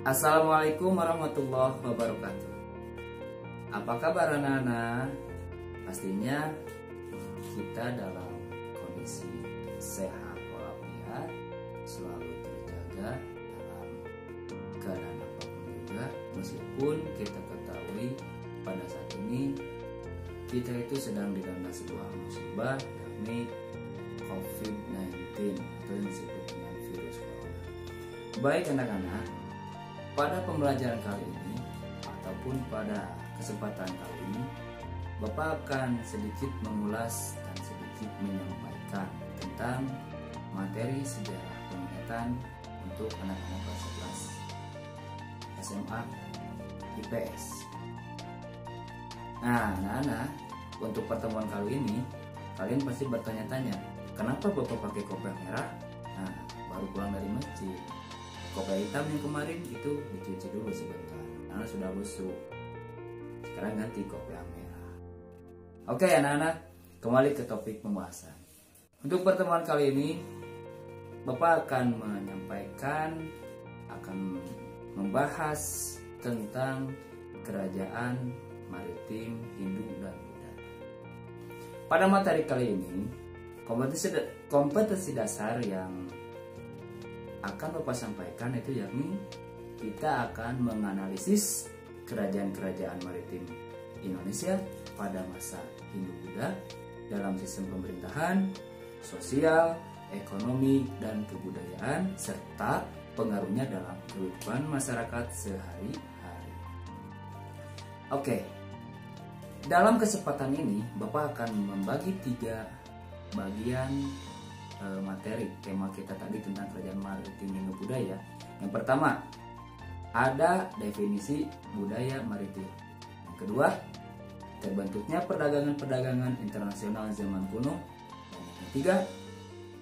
Assalamualaikum warahmatullahi wabarakatuh. Apa kabar anak-anak? Pastinya kita dalam kondisi sehat walafiat, selalu terjaga dalam keadaan apapun juga. Meskipun kita ketahui pada saat ini kita itu sedang dilanda sebuah musibah, yakni COVID-19 atau yang disebut dengan virus corona. Baik anak-anak, pada pembelajaran kali ini ataupun pada kesempatan kali ini, Bapak akan sedikit mengulas dan sedikit menyampaikan tentang materi sejarah penglihatan untuk anak-anak kelas 11 SMA IPS. Nah, anak-anak, untuk pertemuan kali ini kalian pasti bertanya-tanya, kenapa Bapak pakai kopiah merah? Nah, baru pulang dari masjid. Kopiah hitam yang kemarin itu dicuci dulu sebentar karena sudah busuk. Sekarang ganti kopiah merah. Oke anak-anak, kembali ke topik pembahasan. Untuk pertemuan kali ini Bapak akan menyampaikan, akan membahas tentang kerajaan maritim Hindu dan Buddha. Pada materi kali ini, kompetensi dasar yang akan Bapak sampaikan itu yakni kita akan menganalisis kerajaan-kerajaan maritim Indonesia pada masa Hindu-Buddha dalam sistem pemerintahan, sosial, ekonomi, dan kebudayaan serta pengaruhnya dalam kehidupan masyarakat sehari-hari. Oke, dalam kesempatan ini Bapak akan membagi 3 bagian materi tema kita tadi tentang kerajaan maritim Hindu-Buddha ya. Yang pertama, ada definisi budaya maritim. Yang kedua, terbentuknya perdagangan-perdagangan internasional zaman kuno. Dan yang ketiga,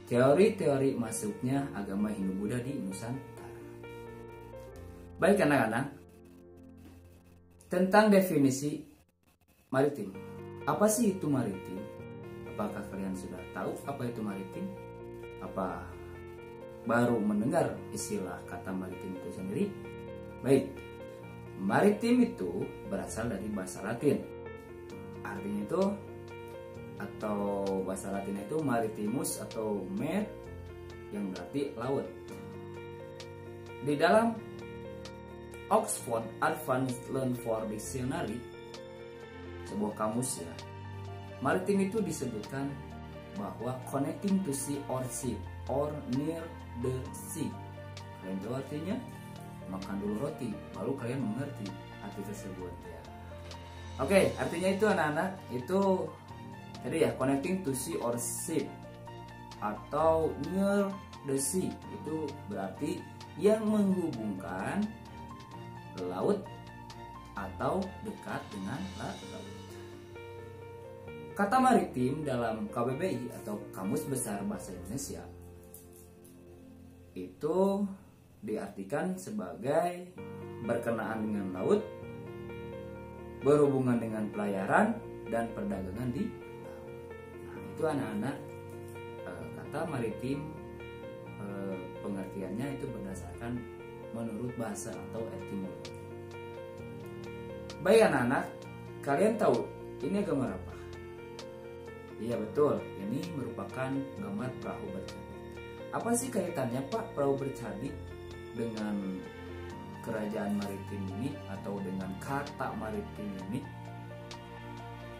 teori-teori masuknya agama Hindu-Buddha di Nusantara. Baik anak-anak, tentang definisi maritim. Apa sih itu maritim? Apakah kalian sudah tahu apa itu maritim? Apa baru mendengar istilah kata maritim itu sendiri? Baik, maritim itu berasal dari bahasa Latin. Artinya itu, atau bahasa Latin itu maritimus atau mer, yang berarti laut. Di dalam Oxford Advanced Learned Dictionary, sebuah kamus ya, maritim itu disebutkan bahwa connecting to sea or ship or near the sea. Kalian tahu artinya? Makan dulu roti, baru kalian mengerti arti tersebut ya. Oke, artinya itu anak-anak, itu tadi ya, connecting to sea or ship atau near the sea, itu berarti yang menghubungkan laut atau dekat dengan laut. Kata maritim dalam KBBI atau Kamus Besar Bahasa Indonesia itu diartikan sebagai berkenaan dengan laut, berhubungan dengan pelayaran dan perdagangan di laut. Nah, itu anak-anak, kata maritim pengertiannya itu berdasarkan menurut bahasa atau etimologi. Baik anak-anak, kalian tahu ini gambar apa? Iya betul, ini merupakan gambar perahu bercandi. Apa sih kaitannya Pak perahu bercandi dengan kerajaan maritim ini atau dengan kata maritim ini?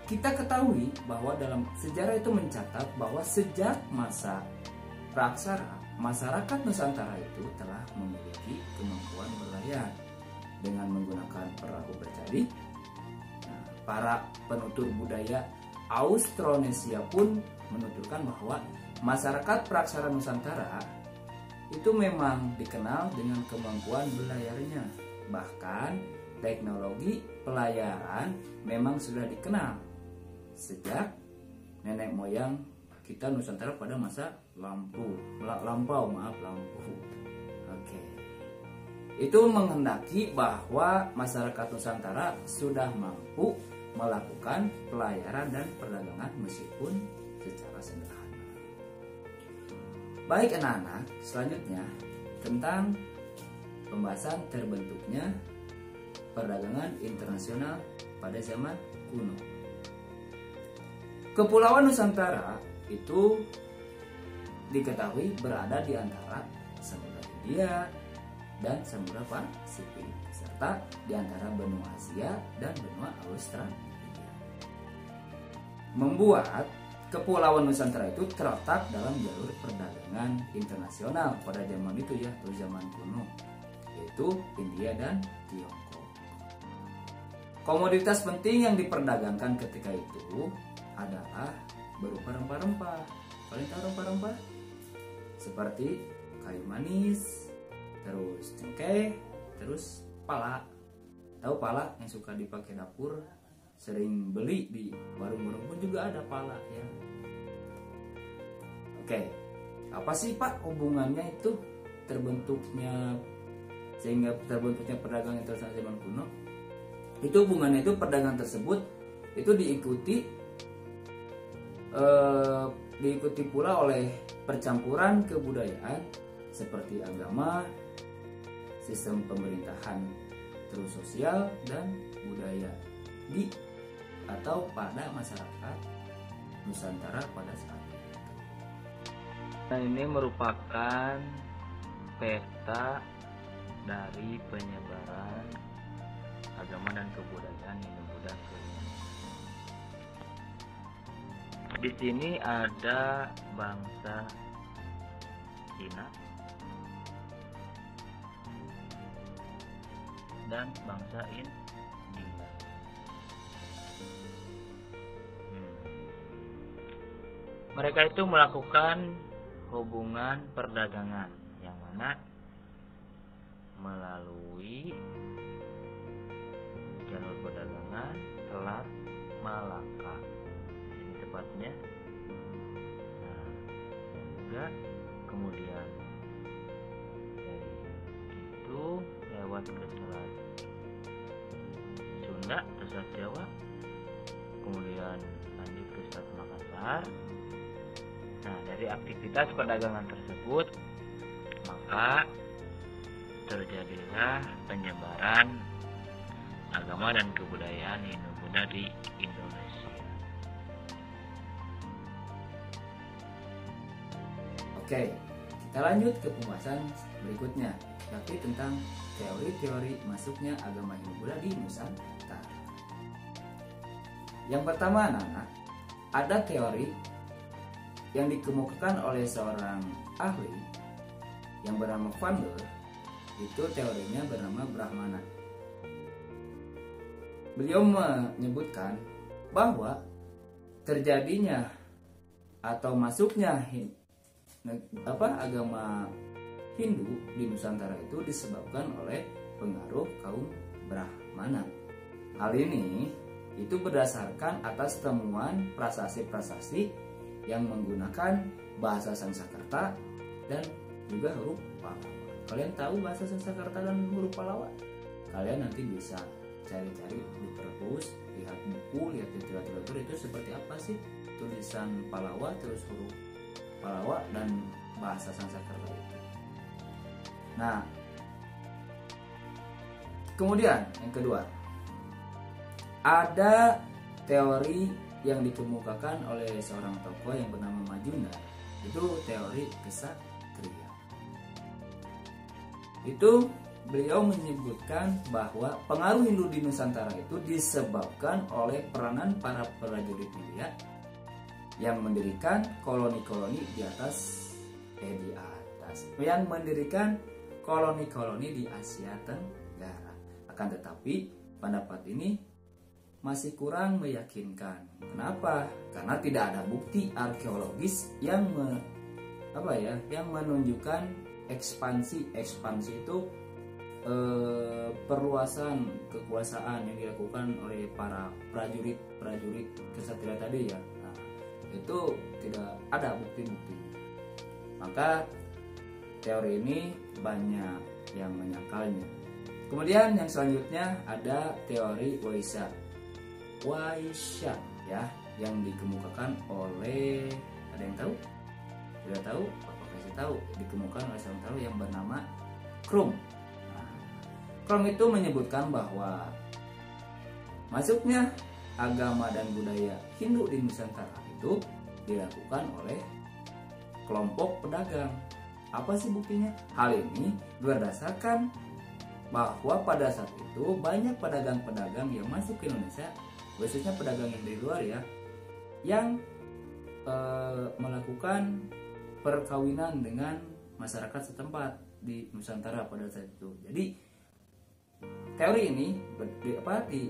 Kita ketahui bahwa dalam sejarah itu mencatat bahwa sejak masa praksara, masyarakat Nusantara itu telah memiliki kemampuan berlayar dengan menggunakan perahu bercandi. Nah, para penutur budaya Austronesia pun menuturkan bahwa masyarakat praksara Nusantara itu memang dikenal dengan kemampuan berlayarnya. Bahkan teknologi pelayaran memang sudah dikenal sejak nenek moyang kita Nusantara pada masa lampau. Oke. Itu menghendaki bahwa masyarakat Nusantara sudah mampu melakukan pelayaran dan perdagangan meskipun secara sederhana. Baik anak-anak, selanjutnya tentang pembahasan terbentuknya perdagangan internasional pada zaman kuno. Kepulauan Nusantara itu diketahui berada di antara Samudra Hindia dan Samudra Pasifik, serta di antara benua Asia dan benua Australia. Membuat Kepulauan Nusantara itu terletak dalam jalur perdagangan internasional pada zaman itu ya, atau zaman kuno, yaitu India dan Tiongkok. Komoditas penting yang diperdagangkan ketika itu adalah berupa rempah-rempah. Kalian tahu rempah-rempah? Seperti kayu manis, terus cengkeh, terus pala. Tahu pala yang suka dipakai dapur? Sering beli di warung-warung pun juga ada pala ya. Oke, apa sih Pak hubungannya itu sehingga terbentuknya perdagangan internasional zaman kuno? Itu hubungannya itu perdagangan tersebut itu diikuti pula oleh percampuran kebudayaan seperti agama, sistem pemerintahan, terus sosial dan budaya di atau pada masyarakat Nusantara pada saat itu. Nah, ini merupakan peta dari penyebaran agama dan kebudayaan Hindu-Buddha ke Indonesia. Di sini ada bangsa Cina dan bangsa India. Mereka itu melakukan hubungan perdagangan yang mana melalui jalur perdagangan Selat Malaka. Ini tepatnya. Nah, dan juga kemudian dari itu lewat ke Selat Sunda, ke Selat Jawa, kemudian lanjut ke Selat Makassar. Nah, dari aktivitas perdagangan tersebut maka terjadilah penyebaran agama dan kebudayaan Hindu-Buddha di Indonesia. Oke, kita lanjut ke pembahasan berikutnya, yakni tentang teori-teori masuknya agama Hindu-Buddha di Nusantara. Yang pertama, anak-anak, ada teori yang dikemukakan oleh seorang ahli yang bernama Van Leer. Itu teorinya bernama Brahmana. Beliau menyebutkan bahwa terjadinya atau masuknya agama Hindu di Nusantara itu disebabkan oleh pengaruh kaum Brahmana. Hal ini itu berdasarkan atas temuan prasasti-prasasti yang menggunakan bahasa Sanskerta dan juga huruf Pallawa. Kalian tahu bahasa Sanskerta dan huruf Pallawa? Kalian nanti bisa cari-cari di perpus, lihat buku, lihat literatur itu seperti apa sih tulisan Pallawa, terus huruf Pallawa dan bahasa Sanskerta itu. Nah, kemudian yang kedua, ada teori yang dikemukakan oleh seorang tokoh yang bernama Majunda. Itu teori kesatria. Itu beliau menyebutkan bahwa pengaruh Hindu di Nusantara itu disebabkan oleh peranan para prajurit India yang mendirikan koloni-koloni yang mendirikan koloni-koloni di Asia Tenggara. Akan tetapi pendapat ini masih kurang meyakinkan. Kenapa? Karena tidak ada bukti arkeologis yang menunjukkan ekspansi itu perluasan kekuasaan yang dilakukan oleh para prajurit kesatria tadi ya. Nah, itu tidak ada bukti-bukti. Maka teori ini banyak yang menyangkalnya. Kemudian yang selanjutnya ada teori Waisya ya, yang dikemukakan oleh, ada yang tahu? Tidak tahu? Apa kasih tahu? Dikemukakan oleh seorang tahu yang bernama Krum. Nah, Krom itu menyebutkan bahwa masuknya agama dan budaya Hindu di Nusantara itu dilakukan oleh kelompok pedagang. Apa sih buktinya? Hal ini berdasarkan bahwa pada saat itu banyak pedagang-pedagang yang masuk ke Indonesia, khususnya pedagang yang dari luar ya, yang melakukan perkawinan dengan masyarakat setempat di Nusantara pada saat itu. Jadi teori ini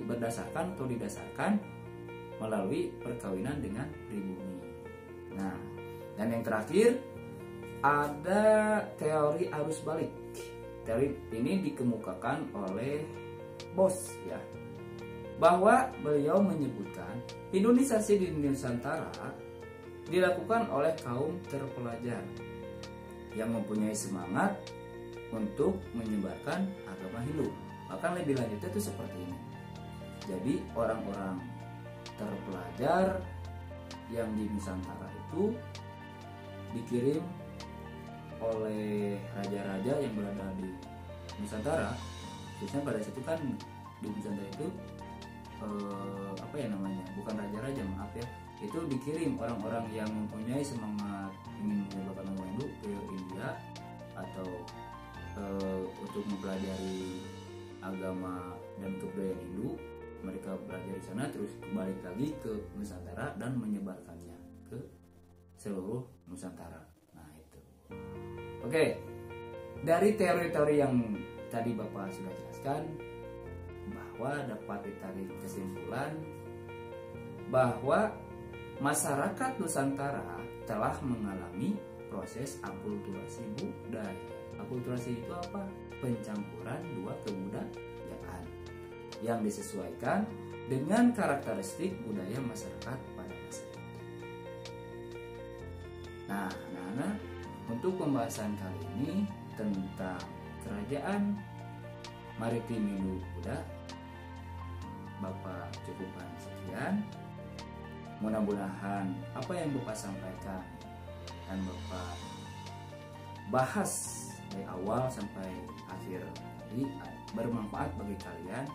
berdasarkan atau didasarkan melalui perkawinan dengan pribumi. Nah, dan yang terakhir ada teori arus balik. Teori ini dikemukakan oleh Bos ya, bahwa beliau menyebutkan Hinduisasi di Nusantara dilakukan oleh kaum terpelajar yang mempunyai semangat untuk menyebarkan agama Hindu. Bahkan lebih lanjutnya itu seperti ini. Jadi orang-orang terpelajar yang di Nusantara itu dikirim oleh raja-raja yang berada di Nusantara, khususnya pada situ kan di Nusantara itu bukan raja-raja, maaf ya, itu dikirim orang-orang yang mempunyai semangat ingin menyebarkan agama Hindu ke India atau untuk mempelajari agama dan kebudayaan Hindu. Mereka belajar di sana terus balik lagi ke Nusantara dan menyebarkannya ke seluruh Nusantara. Nah itu. Oke, dari teori-teori yang tadi Bapak sudah jelaskan, bahwa dapat ditarik kesimpulan bahwa masyarakat Nusantara telah mengalami proses akulturasi budaya. Akulturasi itu apa? Pencampuran dua kebudayaan yang disesuaikan dengan karakteristik budaya masyarakat pada masa itu. Nah, anak-anak, untuk pembahasan kali ini tentang kerajaan maritim Hindu-Buddha, Bapak cukupkan sekian. Mudah-mudahan apa yang Bapak sampaikan dan Bapak bahas dari awal sampai akhir tadi bermanfaat bagi kalian,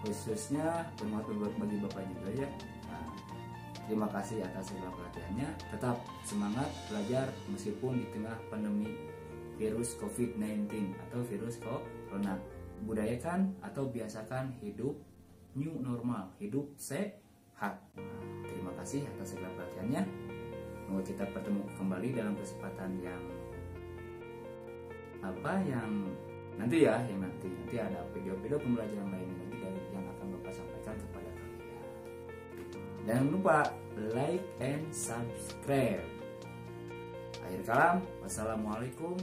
khususnya bermanfaat bagi Bapak juga ya. Nah, terima kasih atas segala perhatiannya. Tetap semangat belajar meskipun di tengah pandemi virus COVID-19 atau virus corona. Budayakan atau biasakan hidup new normal, hidup sehat. Terima kasih atas segala perhatiannya. Semoga kita bertemu kembali dalam kesempatan yang nanti ada video-video pembelajaran lainnya lagi dari yang akan Bapak sampaikan kepada kalian. Jangan lupa like and subscribe. Akhir kalam, wassalamualaikum